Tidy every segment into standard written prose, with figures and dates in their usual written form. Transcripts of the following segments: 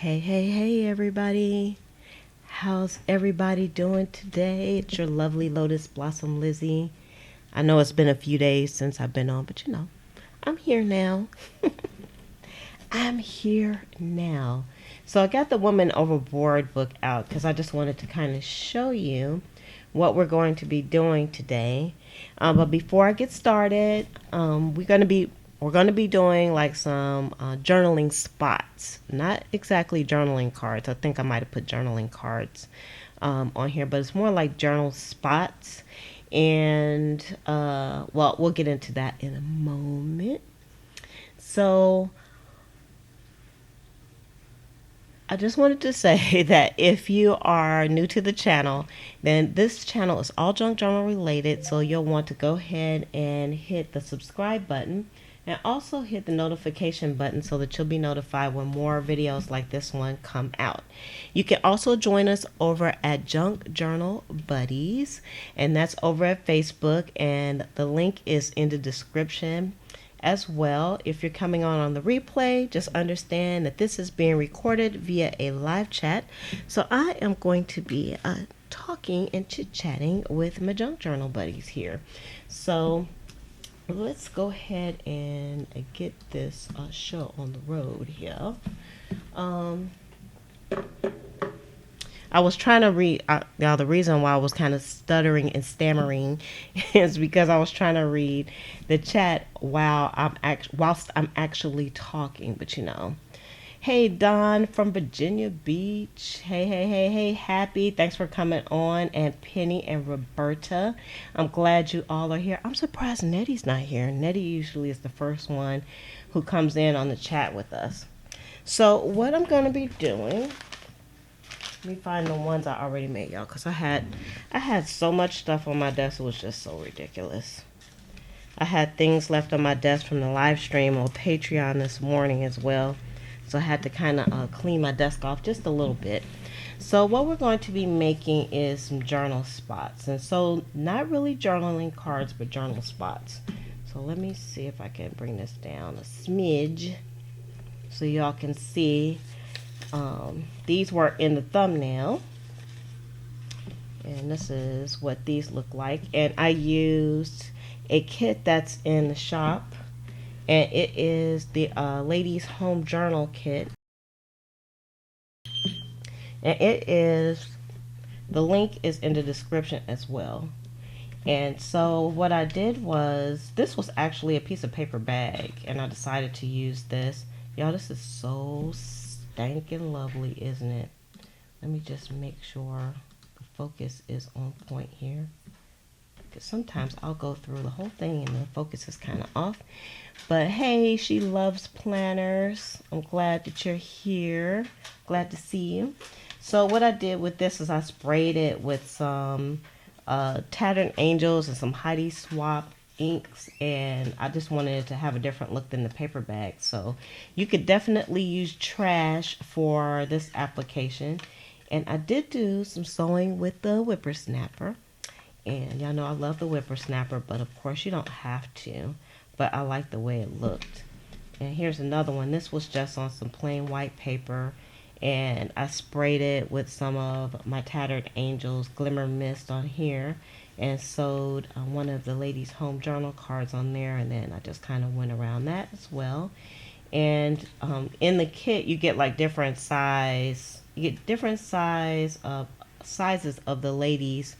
Hey, everybody. How's everybody doing today? It's your lovely Lotus Blossom Lizzie. I know it's been a few days since I've been on, but I'm here now. I'm here now. So I got the Woman Overboard book out because I just wanted to kind of show you what we're going to be doing today. But before I get started, we're going to be doing like some journaling spots. Not exactly journaling cards. I think I might have put journaling cards on here, but it's more like journal spots. And well, we'll get into that in a moment. So I just wanted to say that if you are new to the channel, then this channel is all junk journal related. So you'll want to go ahead and hit the subscribe button and also hit the notification button so that you'll be notified when more videos like this one come out. You can also join us over at Junk Journal Buddies, and that's over at Facebook, and the link is in the description. As well, if you're coming on the replay, just understand that this is being recorded via a live chat. So I am going to be talking and chit-chatting with my junk journal buddies here. So let's go ahead and get this show on the road here. I was trying to read. Now, the reason why I was kind of stuttering and stammering is because I was trying to read the chat whilst I'm actually talking. But hey, Don from Virginia Beach. Hey, Happy. Thanks for coming on. And Penny and Roberta. I'm glad you all are here. I'm surprised Nettie's not here. Nettie usually is the first one who comes in on the chat with us. So what I'm going to be doing. Let me find the ones I already made, y'all, because I had so much stuff on my desk. It was just so ridiculous. I had things left on my desk from the live stream on Patreon this morning as well. So I had to kind of clean my desk off just a little bit. So what we're going to be making is some journal spots. And so not really journaling cards, but journal spots. So let me see if I can bring this down a smidge so y'all can see. These were in the thumbnail, and this is what these look like. And I used a kit that's in the shop, and it is the Ladies Home Journal kit, and the link is in the description as well. And so what I did was, this was actually a piece of paper bag, and I decided to use this. Y'all, this is so stinking lovely, isn't it? Let me just make sure the focus is on point here, because sometimes I'll go through the whole thing and the focus is kind of off. But hey, she loves planners. I'm glad that you're here. Glad to see you. So what I did with this is I sprayed it with some Tattered Angels and some Heidi Swap inks, and I just wanted it to have a different look than the paper bag. So you could definitely use trash for this application. And I did do some sewing with the whippersnapper, and y'all know I love the whippersnapper, but of course you don't have to, but I like the way it looked. And here's another one. This was just on some plain white paper, and I sprayed it with some of my Tattered Angels Glimmer Mist on here, and sewed one of the Ladies Home Journal cards on there, and then I just kind of went around that as well. And in the kit you get like different sizes of the ladies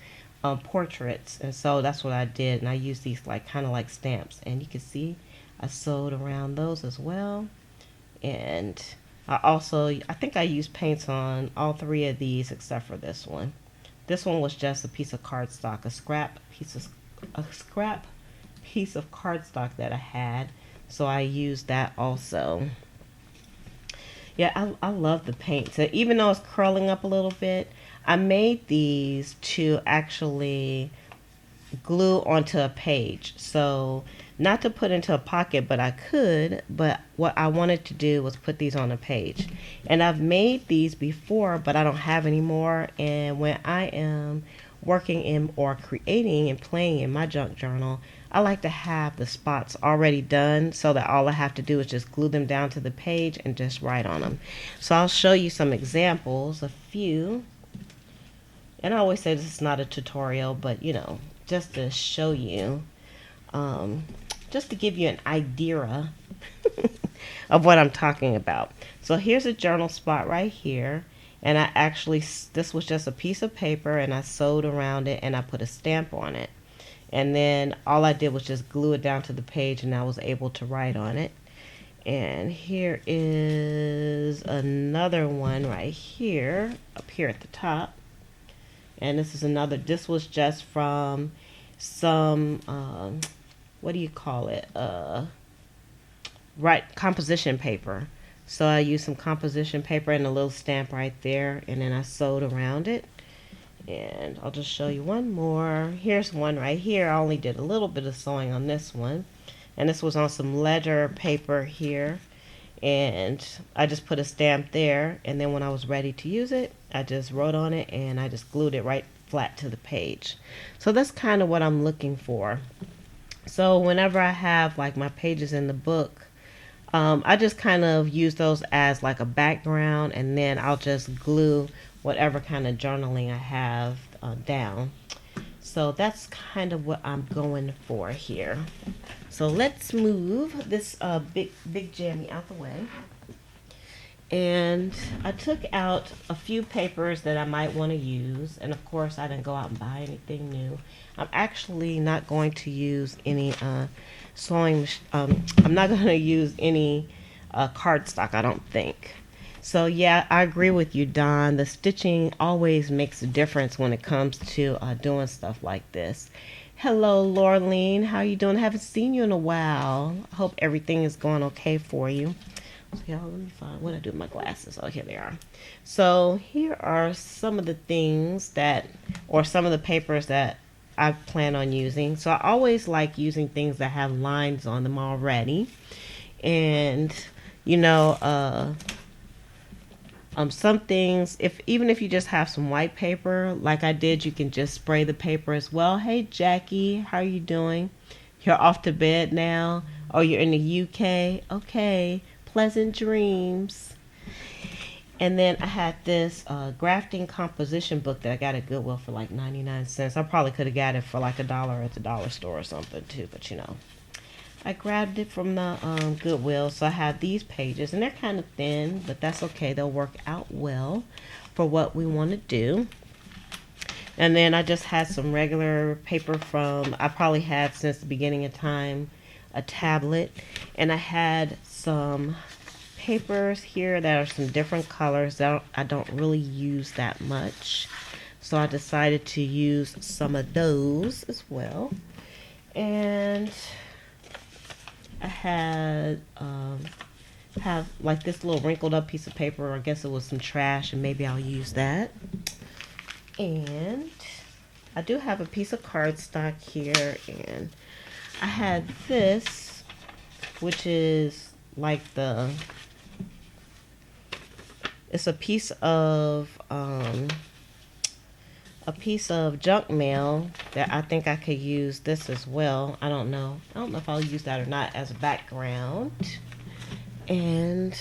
portraits, and so that's what I did. And I used these like kind of like stamps, and you can see I sewed around those as well. And I think I used paints on all three of these except for this one. This one was just a piece of cardstock, a scrap piece of cardstock that I had, so I used that also. Yeah, I love the paint. So even though it's curling up a little bit, I made these to actually glue onto a page. So not to put into a pocket, but I could, but what I wanted to do was put these on a page. And I've made these before, but I don't have any more. And when I am working in or creating and playing in my junk journal, I like to have the spots already done so that all I have to do is just glue them down to the page and just write on them. So I'll show you some examples, a few. And I always say this is not a tutorial, but you know, just to show you, just to give you an idea of what I'm talking about. So here's a journal spot right here. And I actually, this was just a piece of paper and I sewed around it and I put a stamp on it. And then all I did was just glue it down to the page and I was able to write on it. And here is another one right here, up here at the top. And this is another, this was just from some, what do you call it? Composition paper. So I used some composition paper and a little stamp right there. And then I sewed around it. And I'll just show you one more. Here's one right here. I only did a little bit of sewing on this one. And this was on some ledger paper here. And I just put a stamp there. And then when I was ready to use it, I just wrote on it and I just glued it right flat to the page. So that's kind of what I'm looking for. So whenever I have like my pages in the book, I just kind of use those as like a background, and then I'll just glue whatever kind of journaling I have down. So that's kind of what I'm going for here. So let's move this big jammy out the way. And I took out a few papers that I might want to use. And of course, I didn't go out and buy anything new. I'm actually not going to use any sewing. I'm not going to use any cardstock, I don't think. So yeah, I agree with you, Don. The stitching always makes a difference when it comes to doing stuff like this. Hello, Laureline. How you doing? I haven't seen you in a while. I hope everything is going okay for you. So y'all, let me find what I do with my glasses. Oh, here they are. So here are some of the things that, or some of the papers that I plan on using. So I always like using things that have lines on them already. And, you know, some things, even if you just have some white paper, like I did, you can just spray the paper as well. Hey, Jackie, how are you doing? You're off to bed now? Oh, you're in the UK? Okay, pleasant dreams. And then I had this grafting composition book that I got at Goodwill for like 99 cents. I probably could have got it for like $1 at the dollar store or something too, but you know. I grabbed it from the Goodwill, so I have these pages, and they're kind of thin, but that's okay. They'll work out well for what we want to do. And then I just had some regular paper from, I probably had since the beginning of time, a tablet. And I had some papers here that are some different colors that I don't really use that much. So I decided to use some of those as well. And I had have like this little wrinkled up piece of paper. I guess it was some trash, and maybe I'll use that. And I do have a piece of cardstock here, and I had this, which is like it's a piece of junk mail that I think I could use this as well. I don't know if I'll use that or not as a background. And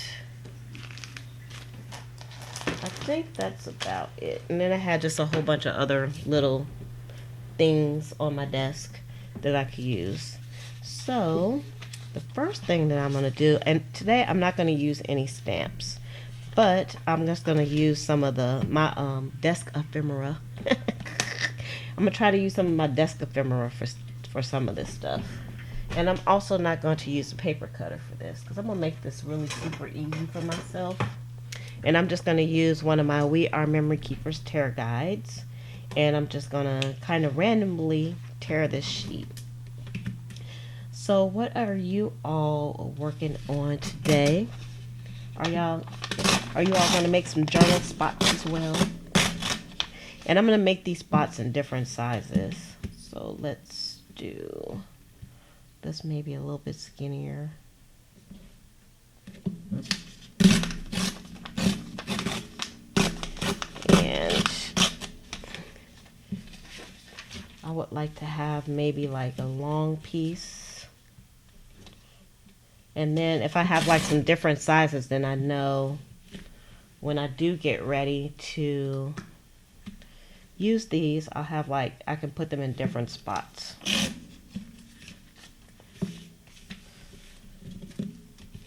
I think that's about it. And then I had just a whole bunch of other little things on my desk that I could use. So the first thing that I'm going to do, and today I'm not going to use any stamps, but I'm just going to use some of my desk ephemera. I'm going to try to use some of my desk ephemera for some of this stuff. And I'm also not going to use a paper cutter for this, because I'm going to make this really super easy for myself. And I'm just going to use one of my We Are Memory Keepers tear guides. And I'm just going to kind of randomly tear this sheet. So what are you all working on today? Are you all going to make some journal spots as well? And I'm going to make these spots in different sizes. So let's do this, maybe a little bit skinnier. And I would like to have maybe like a long piece. And then if I have like some different sizes, then I know when I do get ready to use these, I'll have like, I can put them in different spots.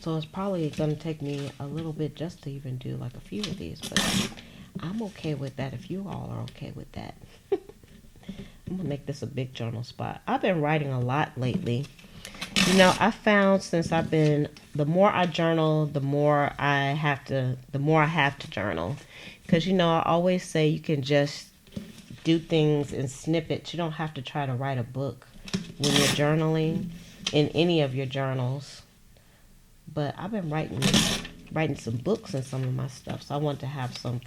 So it's probably going to take me a little bit just to even do like a few of these, but I'm okay with that if you all are okay with that. I'm going to make this a big journal spot. I've been writing a lot lately. You know, I found since I've been, the more I journal, the more I have to journal. Because, you know, I always say you can just do things in snippets. You don't have to try to write a book when you're journaling in any of your journals. But I've been writing some books and some of my stuff. So I want to have some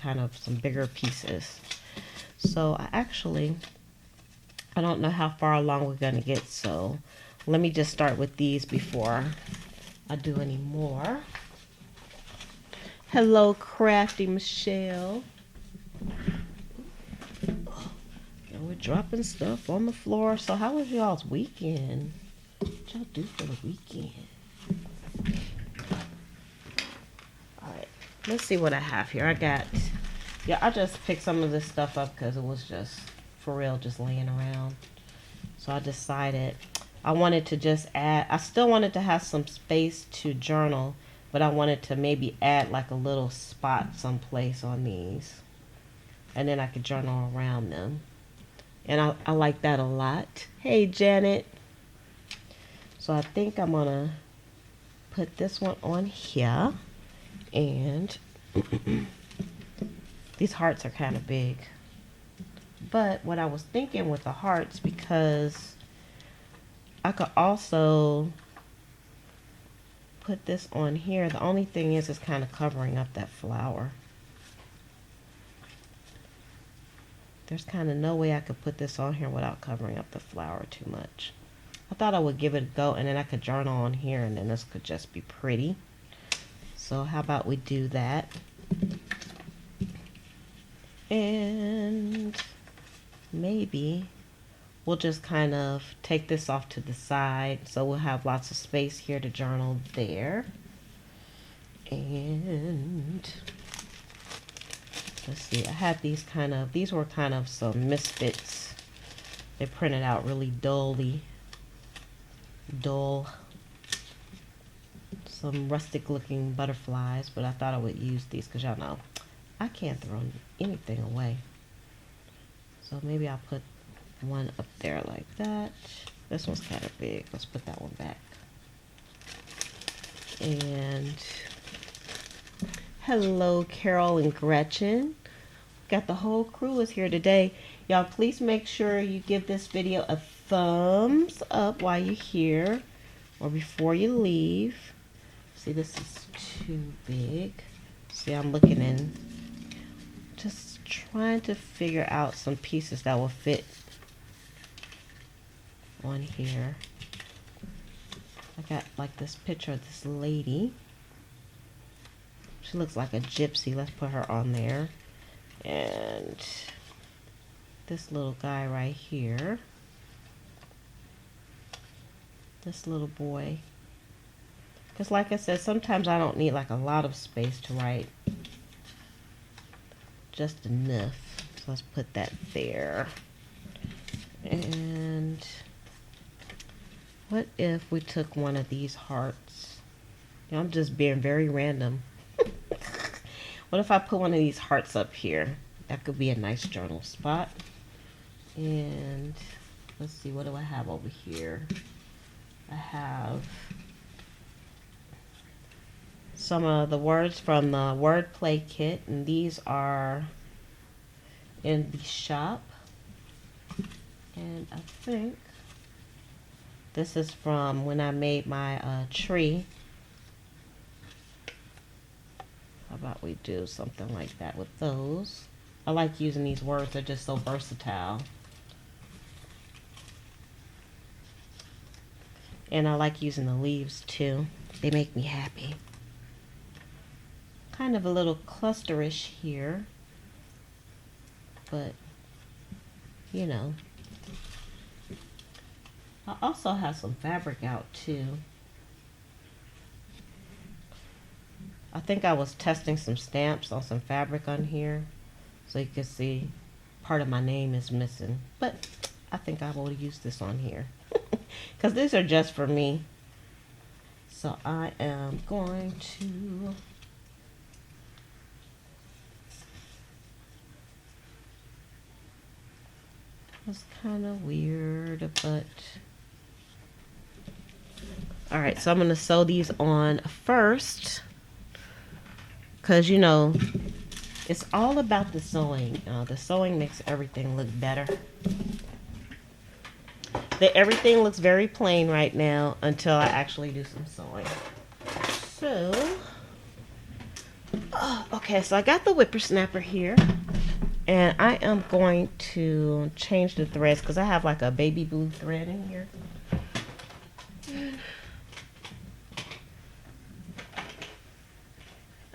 bigger pieces. So I don't know how far along we're going to get. So let me just start with these before I do any more. Hello, Crafty Michelle. And we're dropping stuff on the floor. So how was y'all's weekend? What y'all do for the weekend? Alright, let's see what I have here. I just picked some of this stuff up because it was just, for real, just laying around. So I decided I wanted to just add, I still wanted to have some space to journal, but I wanted to maybe add like a little spot someplace on these. And then I could journal around them. And I like that a lot. Hey, Janet. So I think I'm going to put this one on here. And these hearts are kind of big. But what I was thinking with the hearts, because I could also put this on here. The only thing is it's kind of covering up that flower. There's kind of no way I could put this on here without covering up the flower too much. I thought I would give it a go and then I could journal on here and then this could just be pretty. So how about we do that? And maybe we'll just kind of take this off to the side. So we'll have lots of space here to journal there. And let's see, I had these were kind of some misfits. They printed out really dull. Some rustic looking butterflies, but I thought I would use these because y'all know I can't throw anything away. So maybe I'll put one up there like that. This one's kind of big. Let's put that one back. And hello, Carol and Gretchen. Got the whole crew is here today. Y'all, please make sure you give this video a thumbs up while you're here or before you leave. See, this is too big. See, I'm looking in, just trying to figure out some pieces that will fit on here. I got like this picture of this lady. She looks like a gypsy. Let's put her on there. And this little guy right here. This little boy. Because like I said, sometimes I don't need like a lot of space to write. Just enough. So let's put that there. And what if we took one of these hearts? You know, I'm just being very random. What if I put one of these hearts up here? That could be a nice journal spot. And let's see, what do I have over here? I have some of the words from the wordplay kit, and these are in the shop. And I think this is from when I made my tree. How about we do something like that with those? I like using these words. They're just so versatile. And I like using the leaves too. They make me happy. Kind of a little clusterish here. But, you know, I also have some fabric out too. I think I was testing some stamps on some fabric on here, so you can see part of my name is missing, but I think I will use this on here because these are just for me. So I am going to it's kind of weird, but all right, so I'm going to sew these on first because you know it's all about the sewing. The sewing makes everything look better. Everything looks very plain right now until I actually do some sewing. So, okay, so I got the whippersnapper here. And I am going to change the threads because I have like a baby blue thread in here.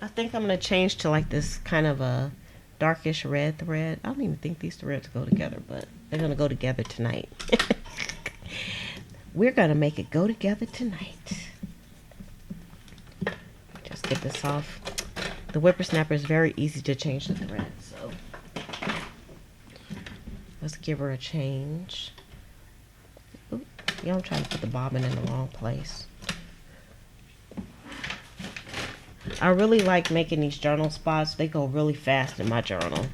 I think I'm going to change to like this kind of a darkish red thread. I don't even think these threads go together, but they're going to go together tonight. We're going to make it go together tonight. Just get this off. The whippersnapper is very easy to change the thread, so let's give her a change. Ooh, yeah, I'm trying to put the bobbin in the wrong place. I really like making these journal spots. They go really fast in my journal.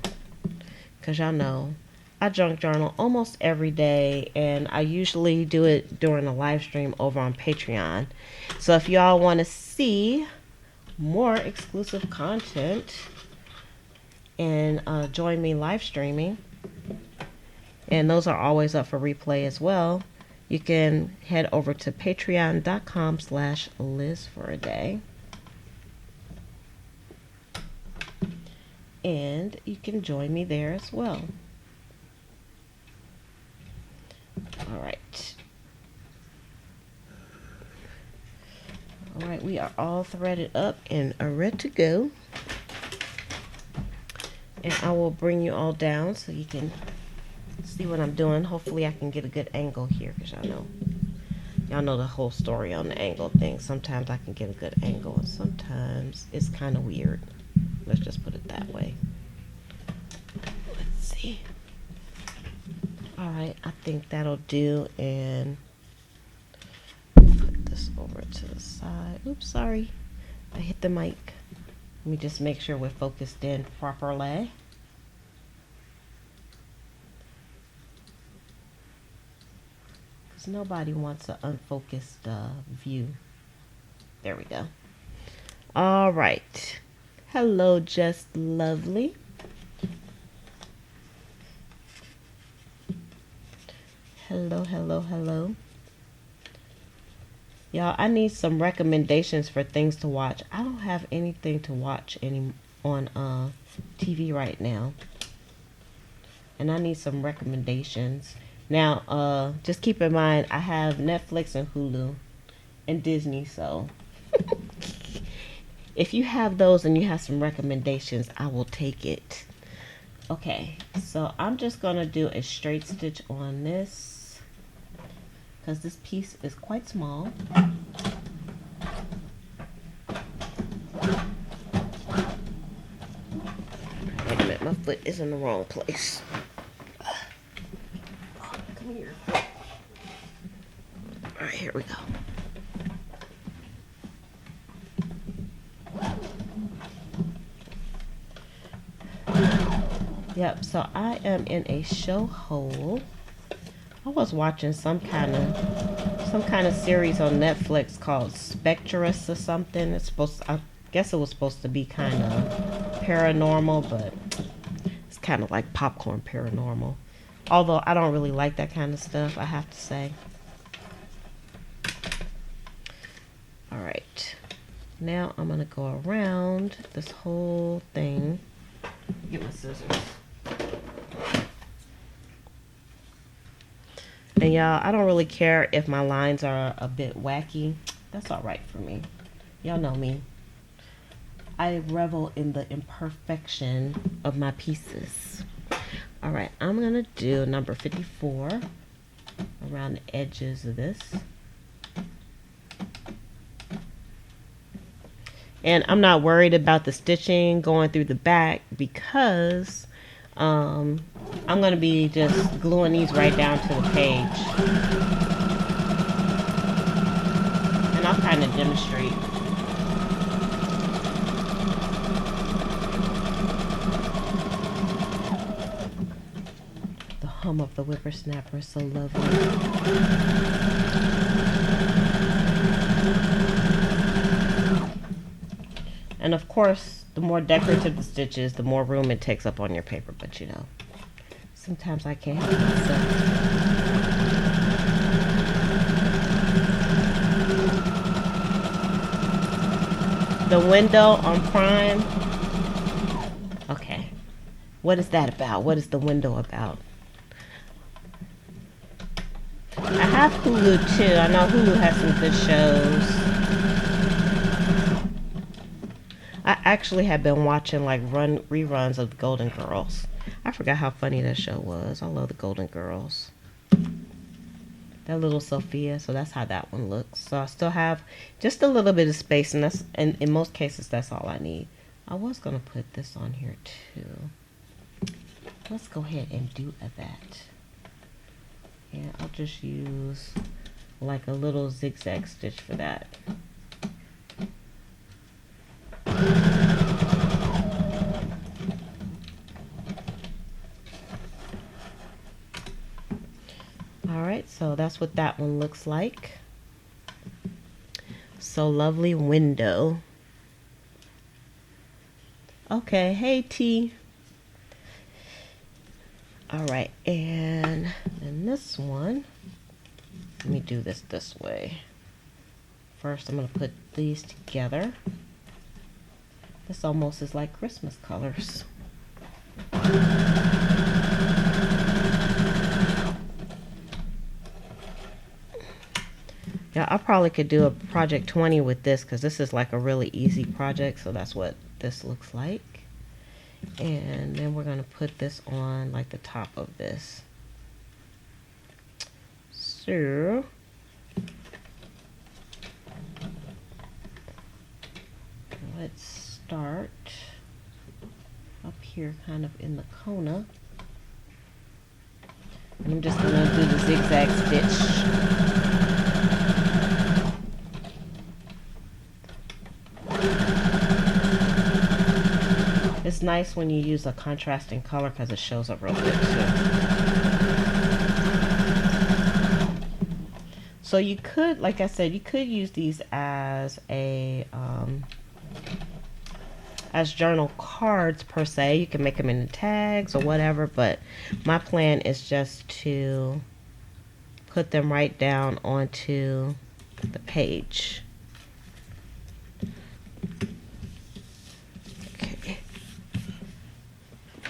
Because y'all know, I junk journal almost every day. And I usually do it during a live stream over on Patreon. So if y'all want to see more exclusive content and join me live streaming, and those are always up for replay as well, you can head over to patreon.com/LizForAday. And you can join me there as well. Alright. Alright, we are all threaded up and are ready to go. And I will bring you all down so you can see what I'm doing. Hopefully I can get a good angle here because y'all know the whole story on the angle thing. Sometimes I can get a good angle and sometimes it's kind of weird. Let's just put it that way. Let's see. Alright, I think that'll do, and put this over to the side. Oops, sorry. I hit the mic. Let me just make sure we're focused in properly. Because nobody wants an unfocused view. There we go. Alright. Hello, Just Lovely. Hello, hello, hello. Y'all, I need some recommendations for things to watch. I don't have anything to watch on TV right now. And I need some recommendations. Now, just keep in mind, I have Netflix and Hulu and Disney, so if you have those and you have some recommendations, I will take it. Okay, so I'm just going to do a straight stitch on this because this piece is quite small. Wait a minute, my foot is in the wrong place. Oh, come here. All right, here we go. Yep, so I am in a show hole. I was watching some kind of series on Netflix called Spectrus or something. I guess it was supposed to be kind of paranormal, but it's kind of like popcorn paranormal. Although I don't really like that kind of stuff, I have to say. All right. Now I'm going to go around this whole thing. Get my scissors. And y'all, I don't really care if my lines are a bit wacky. That's all right for me. Y'all know me. I revel in the imperfection of my pieces. All right, I'm going to do number 54. around the edges of this. And I'm not worried about the stitching going through the back because I'm going to be just gluing these right down to the page. And I'll kind of demonstrate. The hum of the whippersnapper is so lovely. And of course, the more decorative the stitch is, the more room it takes up on your paper. But you know, sometimes I can't help myself. The window on Prime. Okay. What is that about? What is the window about? I have Hulu too. I know Hulu has some good shows. I actually have been watching like reruns of the Golden Girls. I forgot how funny that show was. I love the Golden Girls. That little Sophia, so that's how that one looks. So I still have just a little bit of space, and that's, and in most cases that's all I need. I was gonna put this on here too. Let's go ahead and do that. Yeah, I'll just use like a little zigzag stitch for that. Alright, so that's what that one looks like. So lovely window. Okay, hey T. Alright, and then this one, let me do this way. First I'm going to put these together. This almost is like Christmas colors. Yeah, I probably could do a project 20 with this because this is like a really easy project. So that's what this looks like. And then we're going to put this on like the top of this. So let's start up here kind of in the corner. And I'm just going to do the zigzag stitch. It's nice when you use a contrasting color because it shows up real good too. So you could, like I said, you could use these as a as journal cards per se. You can make them into tags or whatever, but my plan is just to put them right down onto the page.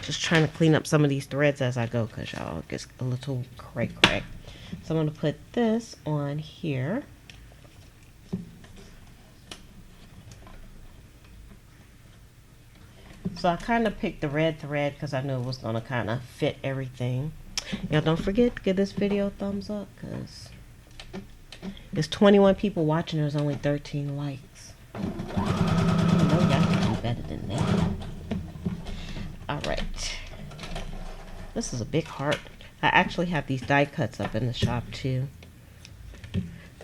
Just trying to clean up some of these threads as I go because y'all it gets a little crack. So I'm going to put this on here. So I kind of picked the red thread because I knew it was going to kind of fit everything. Y'all don't forget to give this video a thumbs up because there's 21 people watching. There's only 13 likes. I know y'all can do better than that. Alright, this is a big heart. I actually have these die cuts up in the shop too.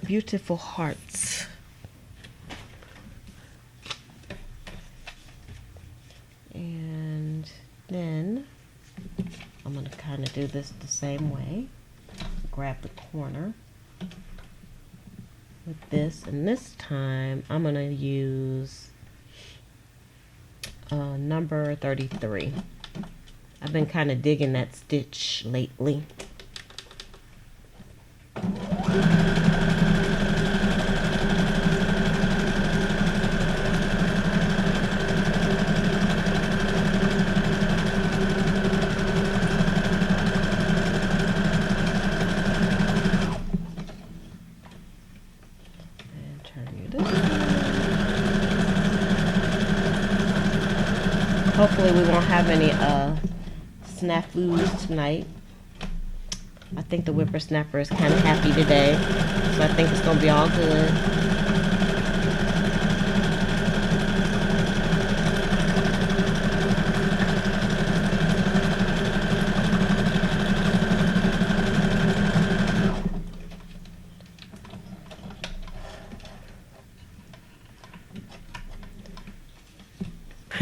Beautiful hearts. And then I'm going to kind of do this the same way. Grab the corner with this, and this time I'm going to use number 33. I've been kind of digging that stitch lately. And turn you this way. Hopefully we won't have any snafus tonight. I think the whippersnapper is kind of happy today, so I think it's going to be all good.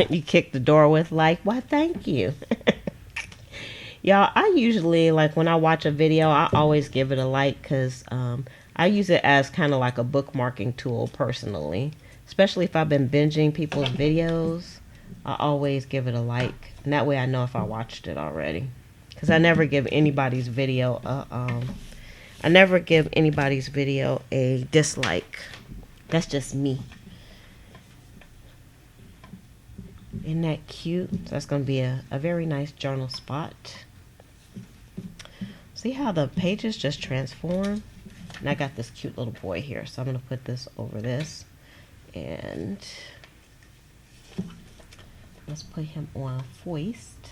You kick the door with like, why thank you. Y'all, I usually, like when I watch a video, I always give it a like because I use it as kind of like a bookmarking tool personally. Especially if I've been binging people's videos, I always give it a like. And that way I know if I watched it already. Because I never give anybody's video a dislike. That's just me. Isn't that cute? So that's going to be a very nice journal spot. See how the pages just transform? And I got this cute little boy here. So I'm going to put this over this. And let's put him on foist.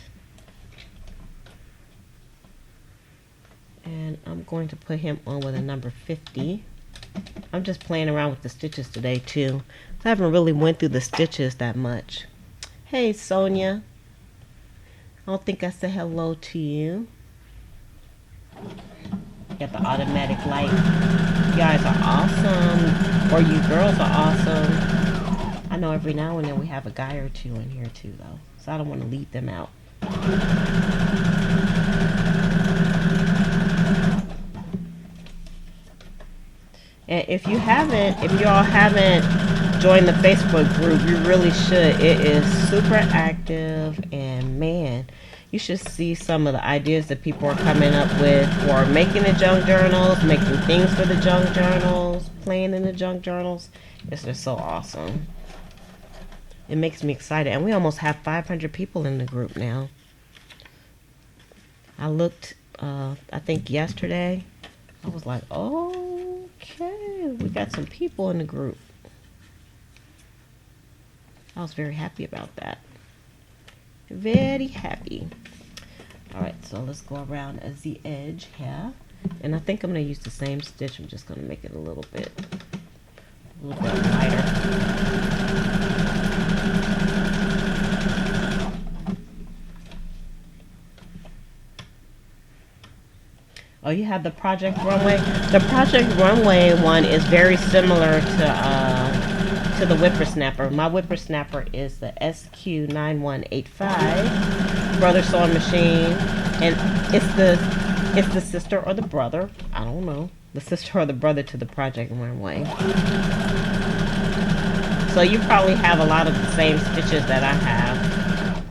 And I'm going to put him on with a number 50. I'm just playing around with the stitches today too. I haven't really went through the stitches that much. Hey, Sonia. I don't think I said hello to you. Got the automatic light. You guys are awesome. Or you girls are awesome. I know every now and then we have a guy or two in here too, though. So I don't want to leave them out. And if y'all haven't joined the Facebook group, you really should. It is super active, and man, you should see some of the ideas that people are coming up with for making the junk journals, making things for the junk journals, playing in the junk journals. It's just so awesome. It makes me excited, and we almost have 500 people in the group now. I looked, I think yesterday. I was like, okay, we got some people in the group. I was very happy about that. Very happy. Alright, so let's go around as the edge here. And I think I'm going to use the same stitch. I'm just going to make it a little bit lighter. Oh, you have the Project Runway. The Project Runway one is very similar to the Whippersnapper. My Whippersnapper is the SQ9185 Brother Sewing Machine, and it's the sister or the brother. I don't know, the sister or the brother to the Project Runway. So you probably have a lot of the same stitches that I have.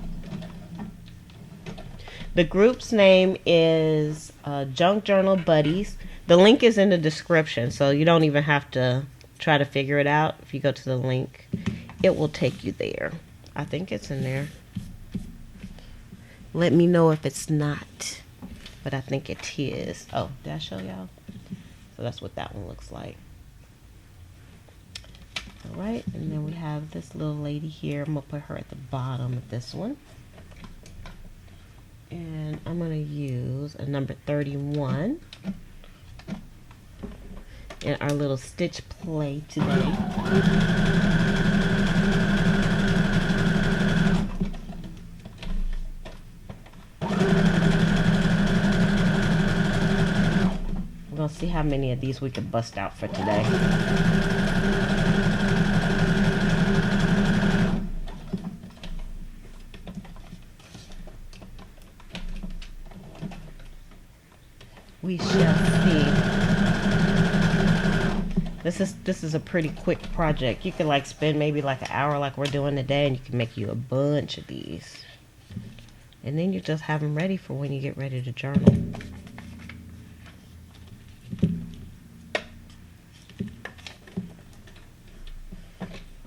The group's name is Junk Journal Buddies. The link is in the description, so you don't even have to try to figure it out. If you go to the link, it will take you there. I think it's in there. Let me know if it's not, but I think it is. Oh, did I show y'all? So that's what that one looks like. All right, and then we have this little lady here. I'm going to put her at the bottom of this one. And I'm going to use a number 31 in our little stitch play today. We're going to see how many of these we can bust out for today. We shall see. This is a pretty quick project. You can like spend maybe like an hour like we're doing today, and you can make you a bunch of these. And then you just have them ready for when you get ready to journal.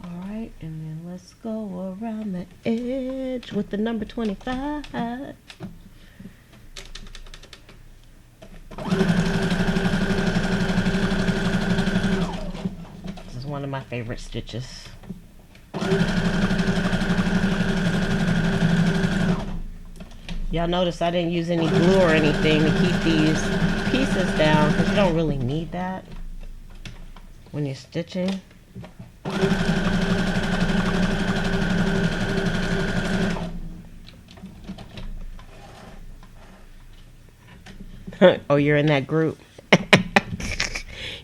Alright, and then let's go around the edge with the number 25. This is one of my favorite stitches. Y'all notice I didn't use any glue or anything to keep these pieces down because you don't really need that when you're stitching. Oh, you're in that group.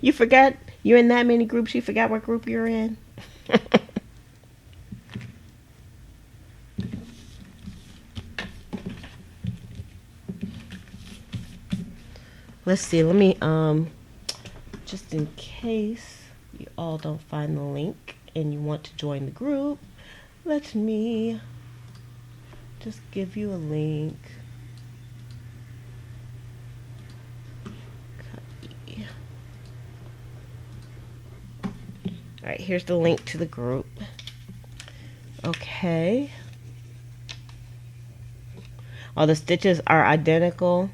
You forgot you're in that many groups, you forgot what group you're in? Let's see, let me just in case you all don't find the link and you want to join the group, let me just give you a link. Copy. All right, here's the link to the group. Okay. All the stitches are identical.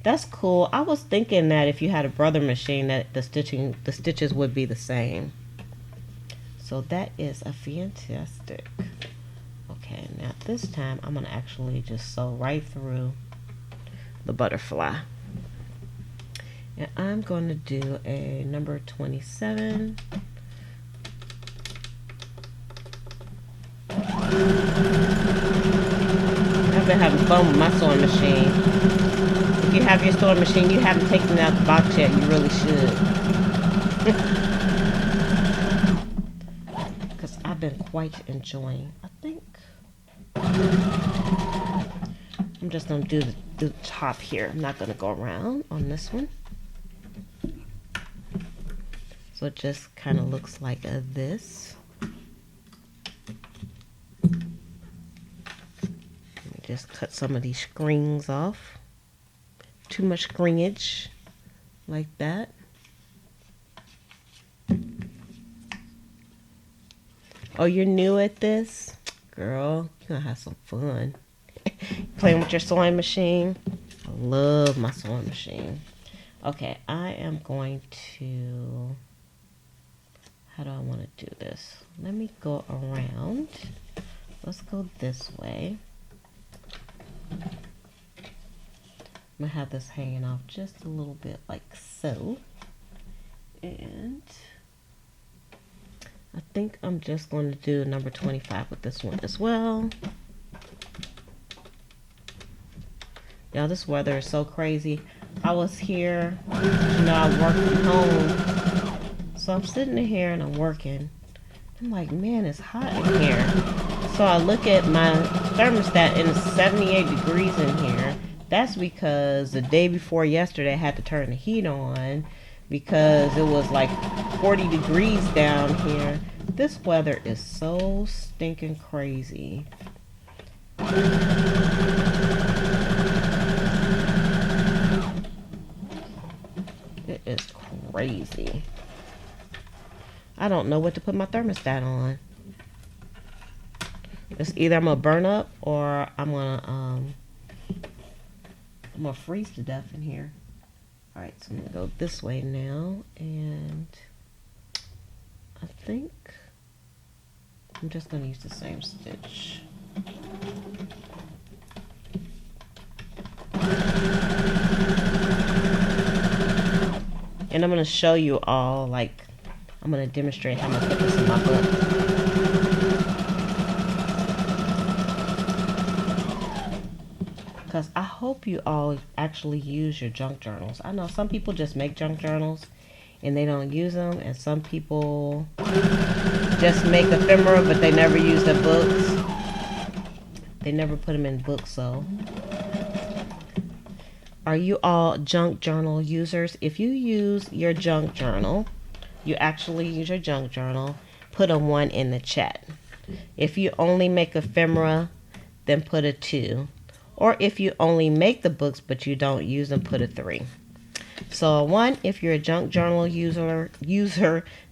That's cool. I was thinking that if you had a brother machine that the stitches would be the same. So that is a fantastic. Okay, now this time I'm gonna actually just sew right through the butterfly. And I'm gonna do a number 27. I've been having fun with my sewing machine. If you have your sewing machine, you haven't taken it out the box yet, you really should. Because I've been quite enjoying. I think I'm just going to do the top here. I'm not going to go around on this one. So it just kind of looks like this. Just cut some of these strings off. Too much stringage like that. Oh, you're new at this? Girl, you're gonna have some fun. Playing with your sewing machine. I love my sewing machine. Okay, I am going to... How do I want to do this? Let me go around. Let's go this way. I'm gonna have this hanging off just a little bit like so. And I think I'm just going to do number 25 with this one as well. Y'all, this weather is so crazy. I was here, you know, I work from home. So I'm sitting in here and I'm working. I'm like, man, it's hot in here. So I look at my thermostat and it's 78 degrees in here. That's because the day before yesterday I had to turn the heat on because it was like 40 degrees down here. This weather is so stinking crazy. It is crazy. I don't know what to put my thermostat on. It's either I'm gonna burn up or I'm gonna freeze to death in here. All right, so I'm gonna go this way now, and I think I'm just gonna use the same stitch. And I'm gonna show you all, like, I'm gonna demonstrate how I'm gonna put this in my book. Because I hope you all actually use your junk journals. I know some people just make junk journals and they don't use them, and some people just make ephemera but they never use their books. They never put them in books. So are you all junk journal users? If you use your junk journal, you actually use your junk journal, put a 1 in the chat. If you only make ephemera, then put a 2. Or if you only make the books but you don't use them, put a 3. So a 1 if you're a junk journal user,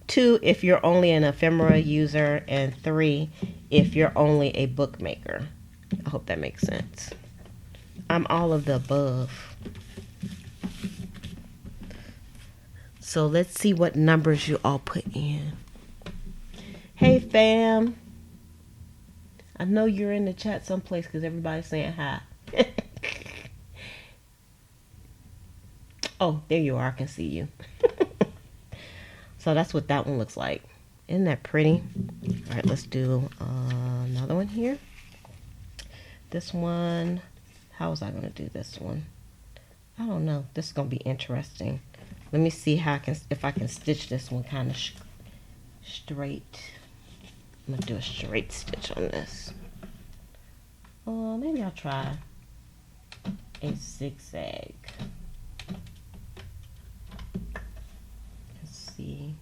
2 if you're only an ephemera user, and 3 if you're only a bookmaker. I hope that makes sense. I'm all of the above. So let's see what numbers you all put in. Hey fam. I know you're in the chat someplace because everybody's saying hi. Oh, there you are. I can see you. So that's what that one looks like. Isn't that pretty? All right, let's do another one here. This one, how was I going to do this one? I don't know. This is going to be interesting. Let me see how if I can stitch this one kind of straight. I'm going to do a straight stitch on this. Maybe I'll try a zigzag. Let's see.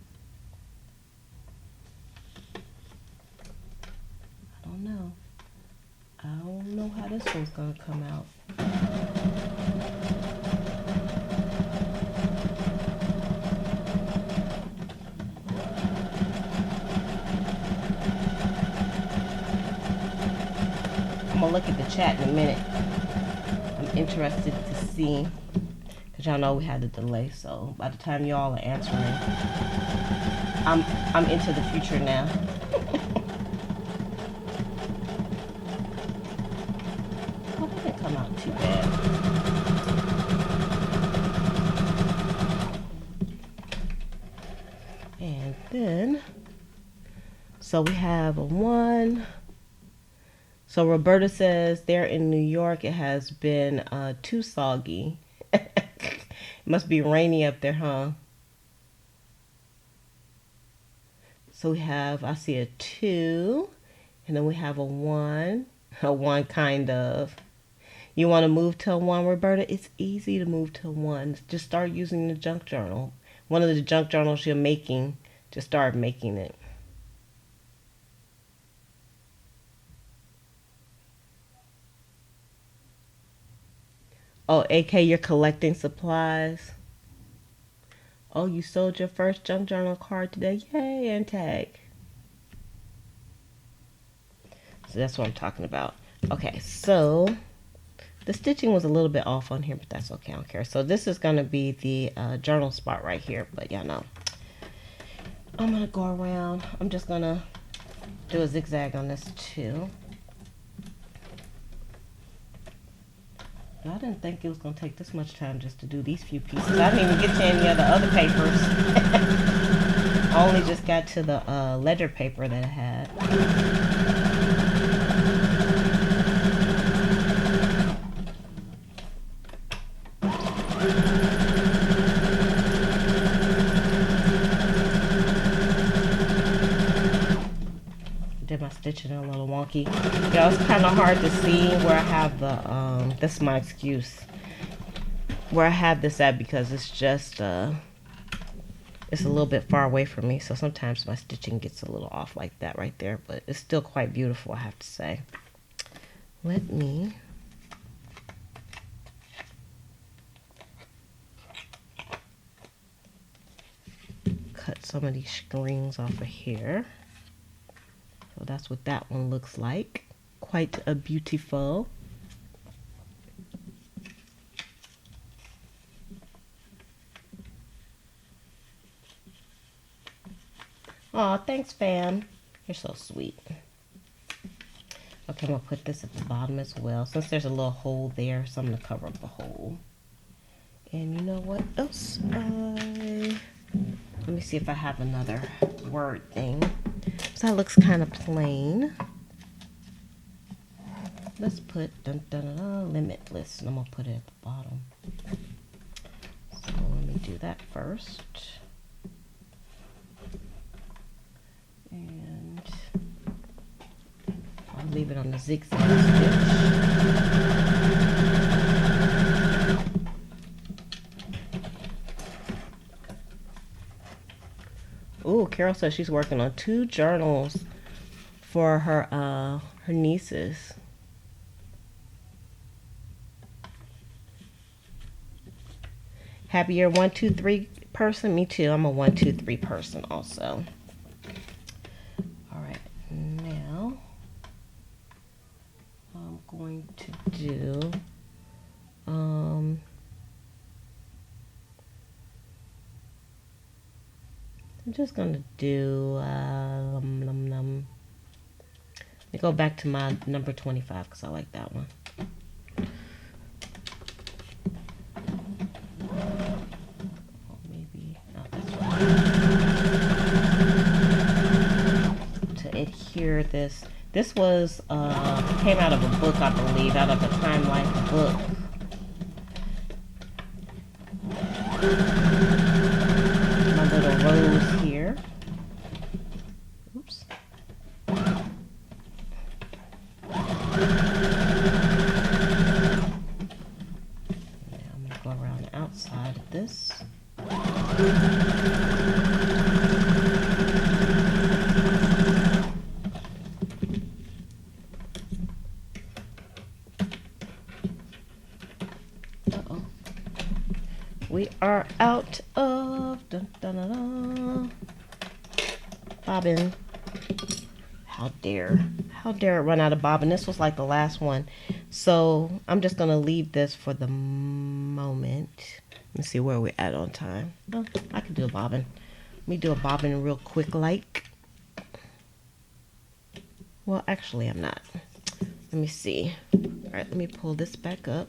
I don't know. I don't know how this one's gonna come out. I'm gonna look at the chat in a minute. I'm interested to see, because y'all know we had the delay, so by the time y'all are answering, I'm into the future now. Oh, that didn't come out too bad. And then, so we have a 1. So Roberta says there in New York it has been too soggy. It must be rainy up there, huh? So we have, I see a 2, and then we have a 1, a 1 kind of. You want to move to a 1, Roberta? It's easy to move to a 1. Just start using the junk journal. One of the junk journals you're making, just start making it. Oh, AK, you're collecting supplies. Oh, you sold your first junk journal card today. Yay, and tag. So that's what I'm talking about. Okay, so the stitching was a little bit off on here, but that's okay. I don't care. So this is going to be the journal spot right here. But y'all know, I'm going to go around. I'm just going to do a zigzag on this too. I didn't think it was going to take this much time just to do these few pieces. I didn't even get to any of the other papers. I only just got to the ledger paper that I had. Did my stitching a little wonky. Yeah, it's kind of hard to see where I have the, this is my excuse, where I have this at, because it's just, it's a little bit far away from me, so sometimes my stitching gets a little off like that right there, but it's still quite beautiful, I have to say. Let me cut some of these strings off of here. So that's what that one looks like. Quite a beautiful. Aw, thanks, fam. You're so sweet. Okay, I'm going to put this at the bottom as well. Since there's a little hole there, so I'm going to cover up the hole. And you know what else? Let me see if I have another word thing. So that looks kind of plain. Let's put limitless, and I'm gonna put it at the bottom. So let me do that first. And I'll leave it on the zigzag stitch. Ooh, Carol says she's working on 2 journals for her nieces. Happy you're 1, 2, 3 person. Me too. I'm a 1, 2, 3 person also. All right, now I'm going to do I'm just going to do, let me go back to my number 25 because I like that one. adhere this. This was came out of a book, I believe, out of a Time Life book. My little rose here. Oops. Go around the outside of this. Uh-oh. We are out of bobbin. How dare it run out of bobbin. This was like the last one. So I'm just going to leave this for the moment. Let me see where we're at on time. Oh, I can do a bobbin. Let me do a bobbin real quick like. Well, actually I'm not. Let me see. All right, let me pull this back up.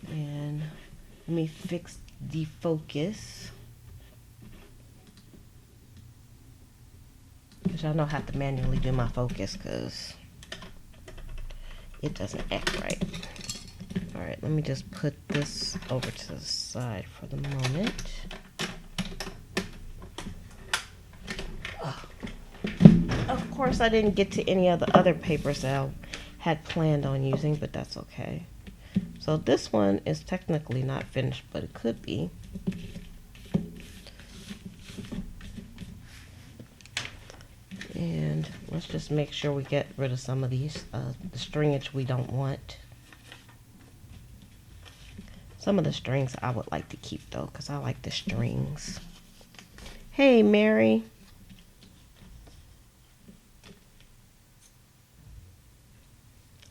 And let me fix the focus. Because y'all know I have to manually do my focus because it doesn't act right. Alright, let me just put this over to the side for the moment. Oh. Of course, I didn't get to any of the other papers that I had planned on using, but that's okay. So this one is technically not finished, but it could be. And let's just make sure we get rid of some of these, the stringage we don't want. Some of the strings I would like to keep though, because I like the strings. Hey, Mary.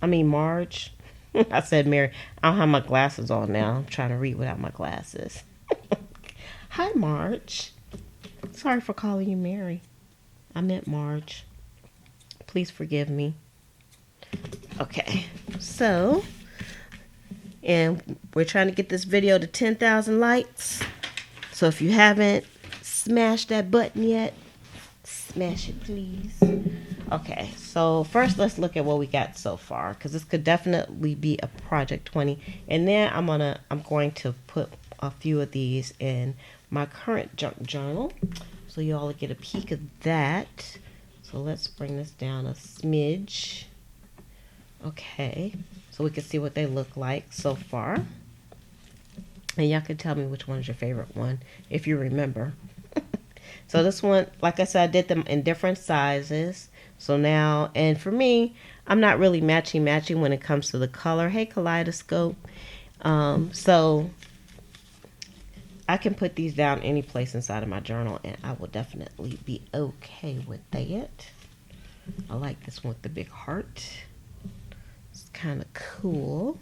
I mean, Marge. I said Mary. I don't have my glasses on now. I'm trying to read without my glasses. Hi, Marge. Sorry for calling you Mary. I meant Marge. Please forgive me. Okay, so, and we're trying to get this video to 10,000 likes. So if you haven't smashed that button yet, smash it, please. Okay, so first let's look at what we got so far, because this could definitely be a project 20. And then I'm going to put a few of these in my current junk journal, so you all get a peek of that. So let's bring this down a smidge. Okay, so we can see what they look like so far. And y'all can tell me which one is your favorite one, if you remember. So this one, like I said, I did them in different sizes. So now, and for me, I'm not really matching when it comes to the color. Hey, Kaleidoscope. So I can put these down any place inside of my journal and I will definitely be okay with that. I like this one with the big heart. It's kind of cool.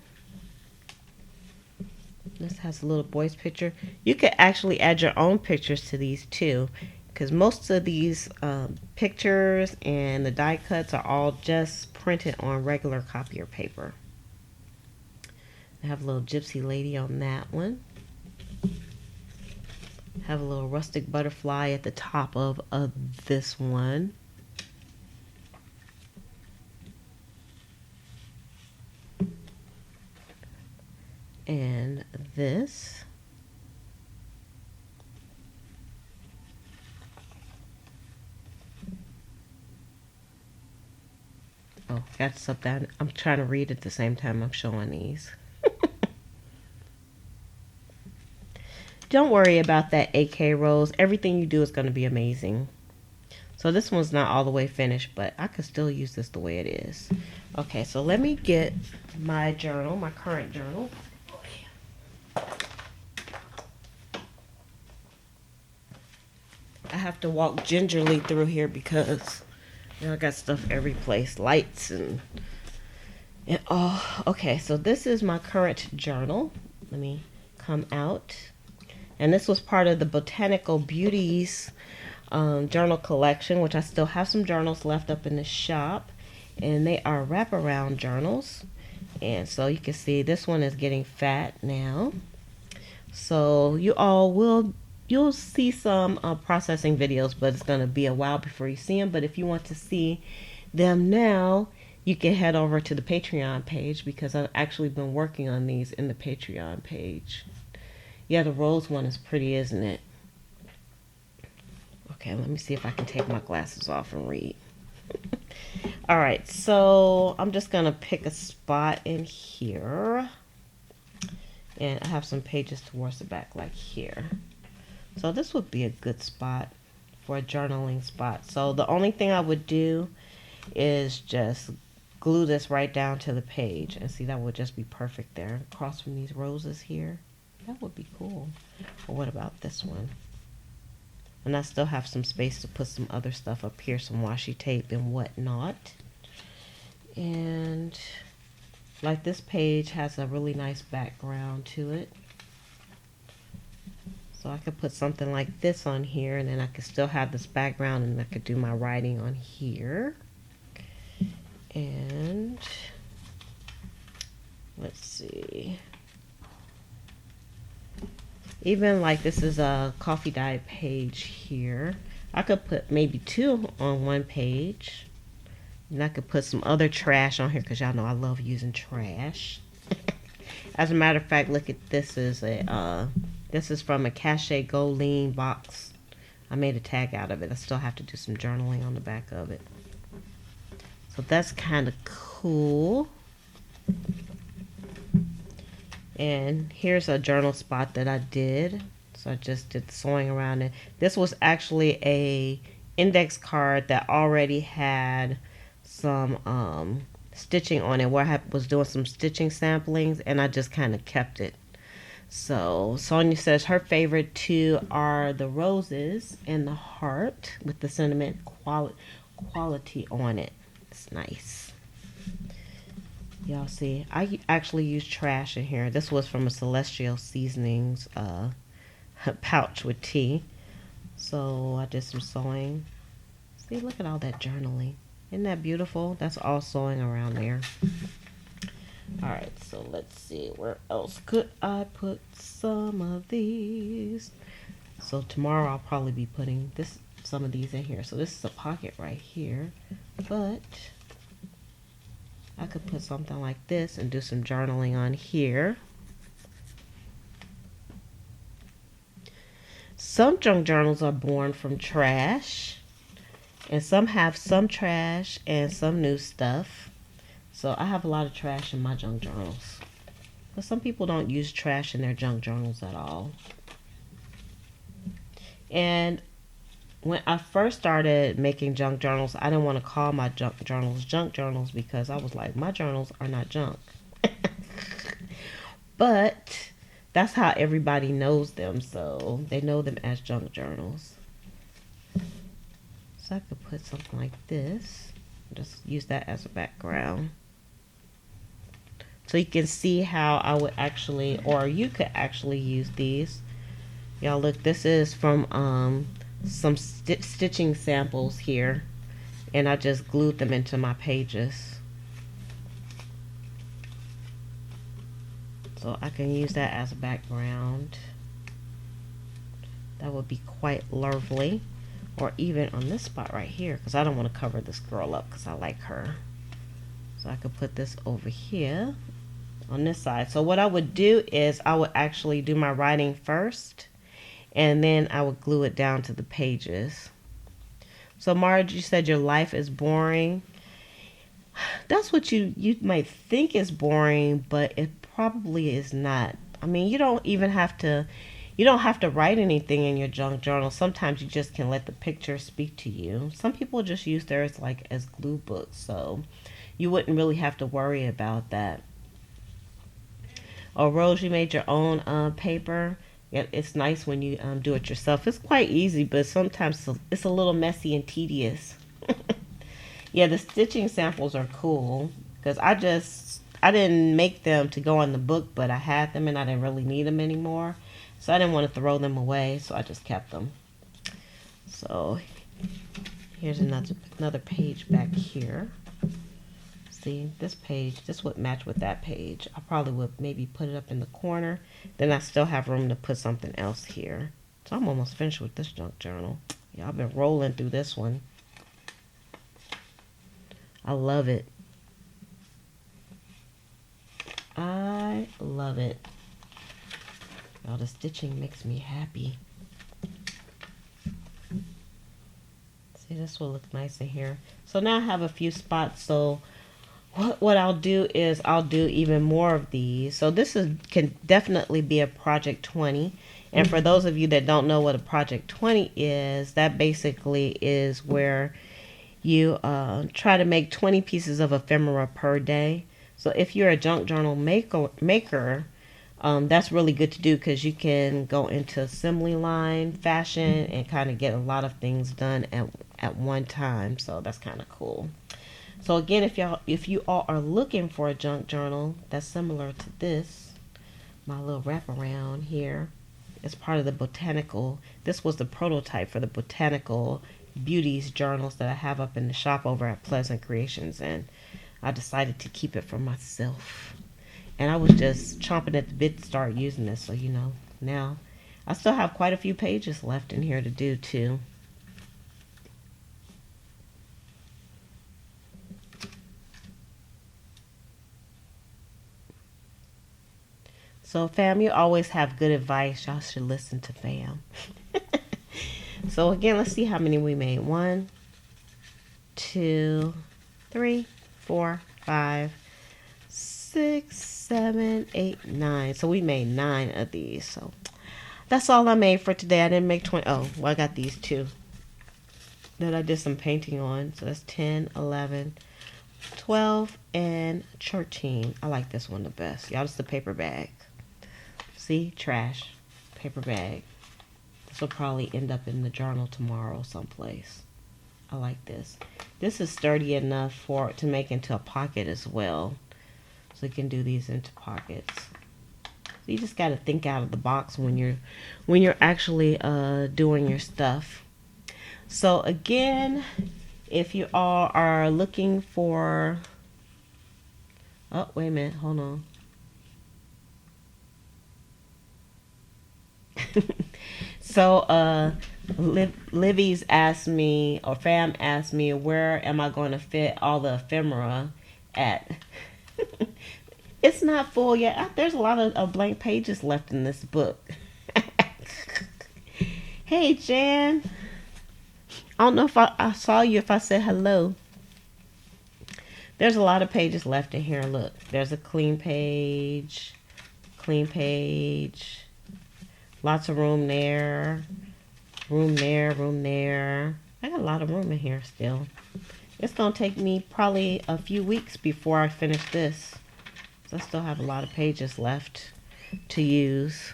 This has a little boy's picture. You could actually add your own pictures to these too, because most of these pictures and the die cuts are all just printed on regular copier paper. I have a little gypsy lady on that one. Have a little rustic butterfly at the top of this one. And this. Oh, got stuff down. I'm trying to read at the same time I'm showing these. Don't worry about that AK Rose. Everything you do is going to be amazing. So this one's not all the way finished, but I could still use this the way it is. Okay, so let me get my journal, my current journal. I have to walk gingerly through here because I got stuff every place, lights and oh. Okay, so this is my current journal. Let me come out. And this was part of the Botanical Beauties journal collection, which I still have some journals left up in the shop. And they are wraparound journals. And so you can see this one is getting fat now. So you all will you'll see some processing videos, but it's going to be a while before you see them. But if you want to see them now, you can head over to the Patreon page, because I've actually been working on these in the Patreon page. Yeah, the rose one is pretty, isn't it? Okay, let me see if I can take my glasses off and read. All right, so I'm just gonna pick a spot in here, and I have some pages towards the back like here. So this would be a good spot for a journaling spot. So the only thing I would do is just glue this right down to the page, and see, that would just be perfect there across from these roses here. That would be cool. Or what about this one? And I still have some space to put some other stuff up here, some washi tape and whatnot. And like this page has a really nice background to it. So I could put something like this on here, and then I could still have this background, and I could do my writing on here. And let's see. Even like this is a coffee dye page here. I could put maybe 2 on one page. And I could put some other trash on here, because y'all know I love using trash. As a matter of fact, look at this. Is this is from a Cachet Gold Lean box. I made a tag out of it. I still have to do some journaling on the back of it. So that's kind of cool. And here's a journal spot that I did. So I just did sewing around it. This was actually a index card that already had some stitching on it, where I was doing some stitching samplings, and I just kind of kept it. So Sonia says her favorite 2 are the roses and the heart with the sentiment quality on it. It's nice. Y'all see, I actually used trash in here. This was from a Celestial Seasonings pouch with tea. So I did some sewing. See, look at all that journaling. Isn't that beautiful? That's all sewing around there. Alright, so let's see. Where else could I put some of these? So tomorrow I'll probably be putting some of these in here. So this is a pocket right here. But I could put something like this and do some journaling on here. Some junk journals are born from trash, and some have some trash and some new stuff. So I have a lot of trash in my junk journals, but some people don't use trash in their junk journals at all. And when I first started making junk journals, I didn't want to call my junk journals, because I was like, my journals are not junk. But that's how everybody knows them, so they know them as junk journals. So I could put something like this, just use that as a background. So you can see how I would actually, or you could actually use these. Y'all look, this is from some stitching samples here, and I just glued them into my pages. So I can use that as a background. That would be quite lovely. Or even on this spot right here, because I don't want to cover this girl up because I like her. So I could put this over here on this side. So what I would do is I would actually do my writing first, and then I would glue it down to the pages. So Marge, you said your life is boring. That's what you might think is boring, but it probably is not. I mean, you don't have to write anything in your junk journal. Sometimes you just can let the picture speak to you. Some people just use theirs like as glue books, so you wouldn't really have to worry about that. Oh, Rose, you made your own paper. Yeah, it's nice when you do it yourself. It's quite easy, but sometimes it's a little messy and tedious. Yeah, the stitching samples are cool, because I didn't make them to go on the book, but I had them and I didn't really need them anymore. So I didn't want to throw them away, so I just kept them. So here's another page back here. See, this page, this would match with that page. I probably would maybe put it up in the corner. Then I still have room to put something else here So I'm almost finished with this junk journal. Yeah, I've been rolling through this one. I love it. I love it. Now the stitching makes me happy. See, this will look nice in here. So now I have a few spots. So what I'll do is I'll do even more of these. So this can definitely be a project 20. And for those of you that don't know what a project 20 is, that basically is where you try to make 20 pieces of ephemera per day. So if you're a junk journal maker, that's really good to do because you can go into assembly line fashion and kind of get a lot of things done at one time. So that's kind of cool. So again, if you all are looking for a junk journal that's similar to this, my little wraparound here, it's part of the botanical. This was the prototype for the botanical beauties journals that I have up in the shop over at Pleasant Creations, and I decided to keep it for myself. And I was just chomping at the bit to start using this. So, you know, now I still have quite a few pages left in here to do too. So fam, you always have good advice. Y'all should listen to fam. So again, let's see how many we made. 1, 2, 3, 4, 5, 6, 7, 8, 9. So we made 9 of these. So that's all I made for today. I didn't make 20. Oh, well, I got these 2 that I did some painting on. So that's 10, 11, 12, and 13. I like this one the best. Y'all, just the paper bag. See? Trash. Paper bag. This will probably end up in the journal tomorrow someplace. I like this. This is sturdy enough to make into a pocket as well. So you can do these into pockets. So you just got to think out of the box when you're actually doing your stuff. So again, if you all are looking for... Oh, wait a minute. Hold on. So Livy's asked me, or fam asked me, where am I going to fit all the ephemera at? It's not full yet. There's a lot of blank pages left in this book. Hey Jan, I don't know if I saw you, if I said hello. There's a lot of pages left in here. Look, there's a clean page, lots of room there, room there. I got a lot of room in here still. It's gonna take me probably a few weeks before I finish this. So I still have a lot of pages left to use.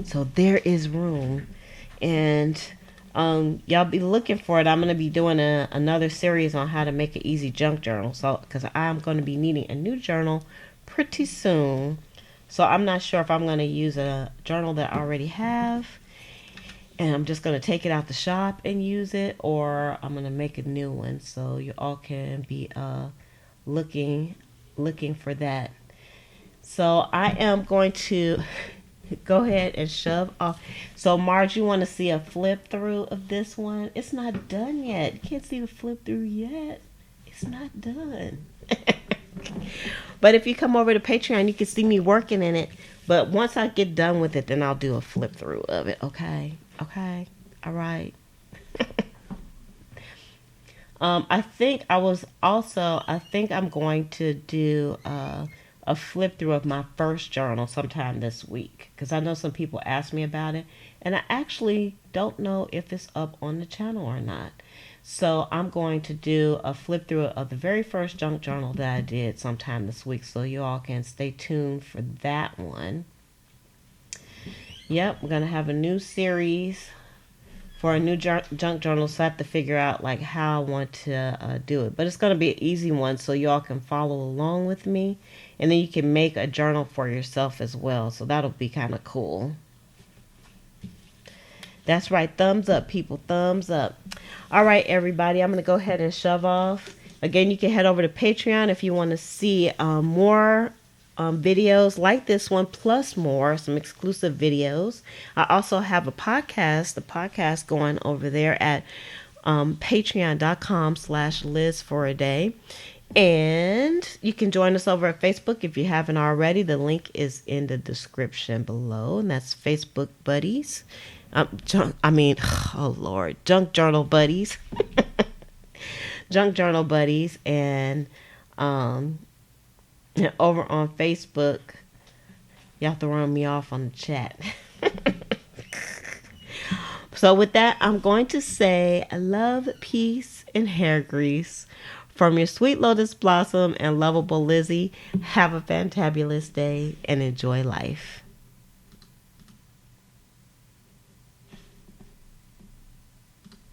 So there is room. And y'all be looking for it. I'm going to be doing another series on how to make an easy junk journal. So, because I'm going to be needing a new journal pretty soon. So I'm not sure if I'm going to use a journal that I already have, and I'm just going to take it out the shop and use it, or I'm going to make a new one. So you all can be looking for that. So I am going to go ahead and shove off. So Marge, you want to see a flip through of this one? It's not done yet. You can't see the flip through yet. It's not done. But if you come over to Patreon, you can see me working in it. But once I get done with it, then I'll do a flip through of it. Okay. All right. I think I'm going to do a flip through of my first journal sometime this week, because I know some people asked me about it, and I actually don't know if it's up on the channel or not. So I'm going to do a flip through of the very first junk journal that I did sometime this week, so you all can stay tuned for that one. Yep, we're going to have a new series for a new junk journal, so I have to figure out like how I want to do it. But it's going to be an easy one, so you all can follow along with me, and then you can make a journal for yourself as well. So that'll be kind of cool. That's right. Thumbs up, people. Thumbs up. All right, everybody. I'm going to go ahead and shove off. Again, you can head over to Patreon if you want to see more videos like this one, plus more, some exclusive videos. I also have a podcast going over there at patreon.com/Liz for a day. And you can join us over at Facebook if you haven't already. The link is in the description below, and that's Facebook Buddies. Oh Lord, Junk Journal Buddies. Junk Journal Buddies. And over on Facebook, y'all throwing me off on the chat. So with that, I'm going to say love, peace, and hair grease from your sweet lotus blossom and lovable Lizzie. Have a fantabulous day and enjoy life.